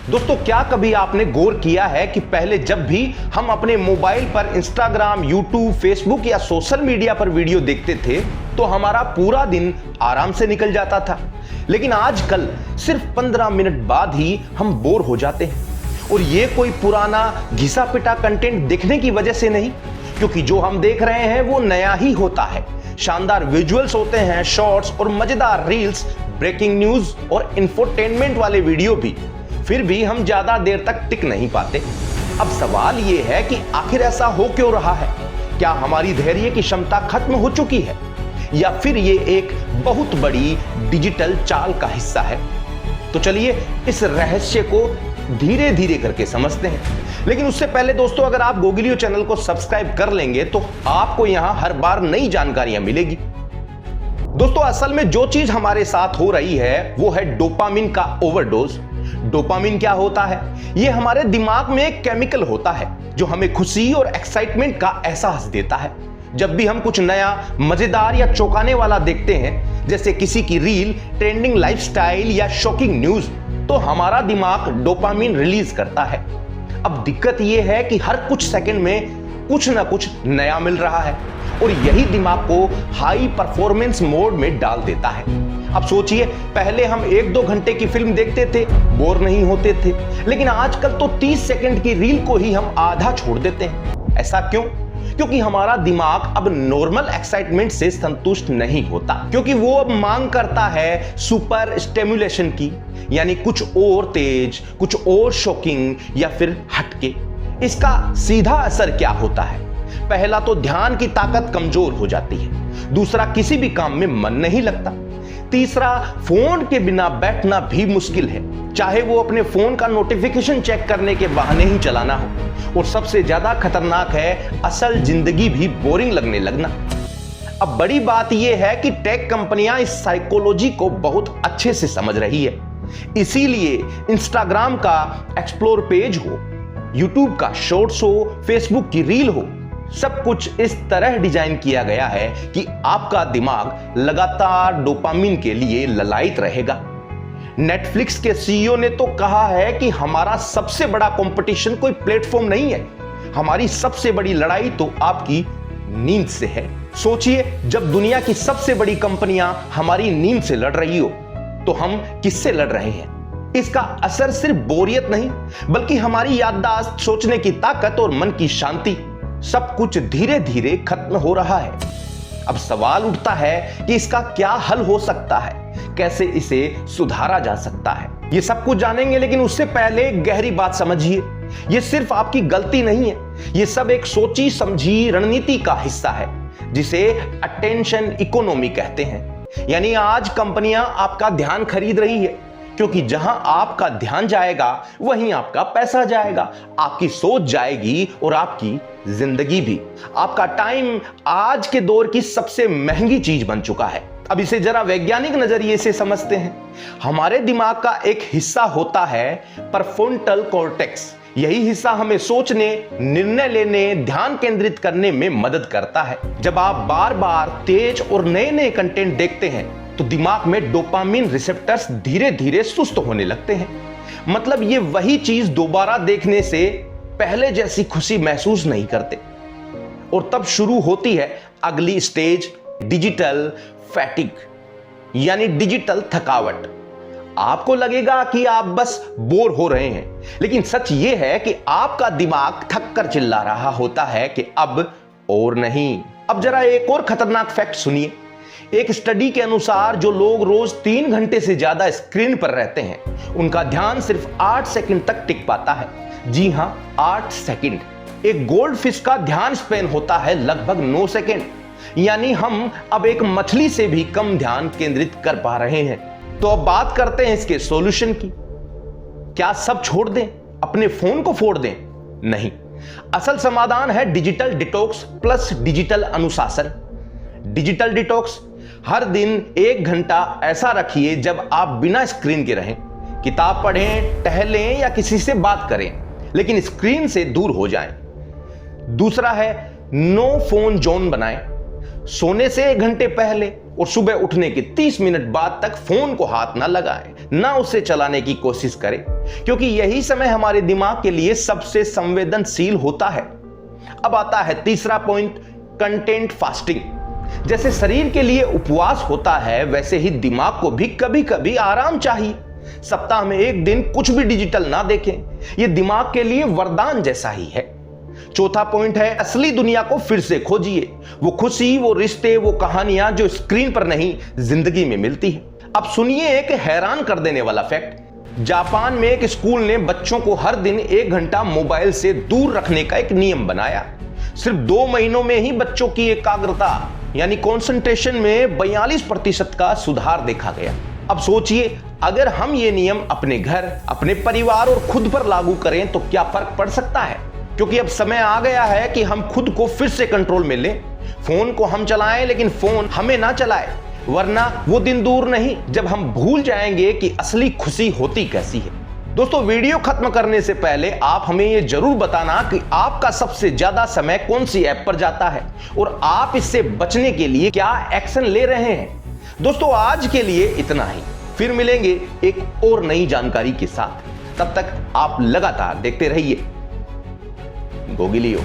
दोस्तों, क्या कभी आपने गौर किया है कि पहले जब भी हम अपने मोबाइल पर इंस्टाग्राम, यूट्यूब, फेसबुक या सोशल मीडिया पर वीडियो देखते थे तो हमारा पूरा दिन आराम से निकल जाता था, लेकिन आजकल सिर्फ 15 मिनट बाद ही हम बोर हो जाते हैं। और ये कोई पुराना घिसा पिटा कंटेंट देखने की वजह से नहीं, क्योंकि जो हम देख रहे हैं वो नया ही होता है। शानदार विजुअल्स होते हैं, शॉर्ट्स और मजेदार रील्स, ब्रेकिंग न्यूज और इंफोटेनमेंट वाले वीडियो भी, फिर भी हम ज्यादा देर तक टिक नहीं पाते। अब सवाल यह है कि आखिर ऐसा हो क्यों रहा है? क्या हमारी धैर्य की क्षमता खत्म हो चुकी है, या फिर ये एक बहुत बड़ी डिजिटल चाल का हिस्सा है? तो चलिए इस रहस्य को धीरे धीरे करके समझते हैं। लेकिन उससे पहले दोस्तों, अगर आप गोगलियो चैनल को सब्सक्राइब कर लेंगे तो आपको यहां हर बार नई जानकारियां मिलेगी। दोस्तों, असल में जो चीज हमारे साथ हो रही है वो है डोपामिन का ओवरडोज। डोपामिन क्या होता है? यह हमारे दिमाग में एक केमिकल होता है जो हमें खुशी और एक्साइटमेंट का एहसास देता है। जब भी हम कुछ नया, मजेदार या चौंकाने वाला देखते हैं, जैसे किसी की रील, ट्रेंडिंग लाइफस्टाइल या शॉकिंग न्यूज, तो हमारा दिमाग डोपामिन रिलीज करता है। अब दिक्कत यह है कि हर कुछ सेकंड में कुछ ना कुछ नया मिल रहा है और यही दिमाग को हाई परफॉर्मेंस मोड में डाल देता है। अब सोचिए, पहले हम 1-2 घंटे की फिल्म देखते थे, बोर नहीं होते थे, लेकिन आजकल तो 30 सेकंड की रील को ही हम आधा छोड़ देते हैं। ऐसा क्यों? क्योंकि हमारा दिमाग अब नॉर्मल एक्साइटमेंट से संतुष्ट नहीं होता, क्योंकि वो अब मांग करता है सुपर स्टिमुलेशन की, यानी कुछ और तेज, कुछ और शॉकिंग या फिर हटके। इसका सीधा असर क्या होता है? पहला तो ध्यान की ताकत कमजोर हो जाती है, दूसरा किसी भी काम में मन नहीं लगता, तीसरा फोन के बिना बैठना भी मुश्किल है, चाहे वो अपने फोन का नोटिफिकेशन चेक करने के बहाने ही चलाना हो, और सबसे ज्यादा खतरनाक है असल जिंदगी भी बोरिंग लगने लगना। अब बड़ी बात यह है कि टेक कंपनियां इस साइकोलॉजी को बहुत अच्छे से समझ रही है, इसीलिए इंस्टाग्राम का एक्सप्लोर पेज हो, यूट्यूब का शॉर्ट्स हो, फेसबुक की रील हो, सब कुछ इस तरह डिजाइन किया गया है कि आपका दिमाग लगातार डोपामिन के लिए ललायित रहेगा। नेटफ्लिक्स के सीईओ ने तो कहा है कि हमारा सबसे बड़ा कंपटीशन कोई प्लेटफॉर्म नहीं है, हमारी सबसे बड़ी लड़ाई तो आपकी नींद से है। सोचिए, जब दुनिया की सबसे बड़ी कंपनियां हमारी नींद से लड़ रही हो तो हम किससे लड़ रहे हैं? इसका असर सिर्फ बोरियत नहीं, बल्कि हमारी याददाश्त, सोचने की ताकत और मन की शांति, सब कुछ धीरे धीरे खत्म हो रहा है। अब सवाल उठता है कि इसका क्या हल हो सकता है, कैसे इसे सुधारा जा सकता है? ये सब कुछ जानेंगे, लेकिन उससे पहले गहरी बात समझिए, ये सिर्फ आपकी गलती नहीं है, ये सब एक सोची समझी रणनीति का हिस्सा है जिसे अटेंशन इकोनॉमी कहते हैं। यानी आज कंपनियां आपका ध्यान खरीद रही है, क्योंकि जहां आपका ध्यान जाएगा वहीं आपका पैसा जाएगा, आपकी सोच जाएगी और आपकी जिंदगी भी। आपका टाइम आज के दौर की सबसे महंगी चीज बन चुका है। अब इसे जरा वैज्ञानिक नजरिए से समझते हैं। हमारे दिमाग का एक हिस्सा होता है प्रीफ्रंटल कॉर्टेक्स। यही हिस्सा हमें सोचने, निर्णय लेने, ध्यान केंद्रित करने में मदद करता है। जब आप बार बार तेज और नए नए कंटेंट देखते हैं तो दिमाग में डोपामिन रिसेप्टर्स धीरे धीरे सुस्त होने लगते हैं। मतलब ये वही चीज दोबारा देखने से पहले जैसी खुशी महसूस नहीं करते। और तब शुरू होती है अगली स्टेज, डिजिटल फैटिग, यानी डिजिटल थकावट। आपको लगेगा कि आप बस बोर हो रहे हैं, लेकिन सच ये है कि आपका दिमाग थक कर चिल्ला रहा होता है कि अब और नहीं। अब जरा एक और खतरनाक फैक्ट सुनिए। एक स्टडी के अनुसार जो लोग रोज 3 घंटे से ज्यादा स्क्रीन पर रहते हैं, उनका ध्यान सिर्फ 8 सेकंड तक टिक पाता है। जी हां, 8 सेकंड। एक गोल्ड फिश का ध्यान स्पेन होता है लगभग 9 सेकंड। यानी हम अब एक मछली से भी कम ध्यान केंद्रित कर पा रहे हैं। तो अब बात करते हैं इसके सॉल्यूशन की। क्या सब छोड़ दें, अपने फोन को फोड़ दें? नहीं, असल समाधान है डिजिटल डिटॉक्स प्लस डिजिटल अनुशासन। डिजिटल डिटॉक्स, हर दिन 1 घंटा ऐसा रखिए जब आप बिना स्क्रीन के रहें, किताब पढ़ें, टहलें या किसी से बात करें, लेकिन स्क्रीन से दूर हो जाएं। दूसरा है नो फोन जोन बनाएं। सोने से 1 घंटे पहले और सुबह उठने के 30 मिनट बाद तक फोन को हाथ ना लगाएं, ना उसे चलाने की कोशिश करें, क्योंकि यही समय हमारे दिमाग के लिए सबसे संवेदनशील होता है। अब आता है तीसरा पॉइंट, कंटेंट फास्टिंग। जैसे शरीर के लिए उपवास होता है, वैसे ही दिमाग को भी कभी कभी आराम चाहिए। सप्ताह में 1 दिन कुछ भी डिजिटल ना देखें, यह दिमाग के लिए वरदान जैसा ही है। चौथा पॉइंट है, असली दुनिया को फिर से खोजिए। वो खुशी, वो रिश्ते, वो कहानियां जो स्क्रीन पर नहीं, जिंदगी में मिलती है। अब सुनिए एक हैरान कर देने वाला फैक्ट। जापान में एक स्कूल ने बच्चों को हर दिन 1 घंटा मोबाइल से दूर रखने का एक नियम बनाया। सिर्फ 2 महीनों में ही बच्चों की एकाग्रता यानी कंसंट्रेशन में 42% का सुधार देखा गया। अब सोचिए, अगर हम ये नियम अपने घर, अपने परिवार और खुद पर लागू करें तो क्या फर्क पड़ सकता है। क्योंकि अब समय आ गया है कि हम खुद को फिर से कंट्रोल में लें। फोन को हम चलाएं, लेकिन फोन हमें ना चलाए, वरना वो दिन दूर नहीं जब हम भूल जाएंगे कि असली खुशी होती कैसी है। दोस्तों, वीडियो खत्म करने से पहले आप हमें ये जरूर बताना कि आपका सबसे ज्यादा समय कौन सी ऐप पर जाता है और आप इससे बचने के लिए क्या एक्शन ले रहे हैं। दोस्तों, आज के लिए इतना ही। फिर मिलेंगे एक और नई जानकारी के साथ। तब तक आप लगातार देखते रहिए गोगिलियो।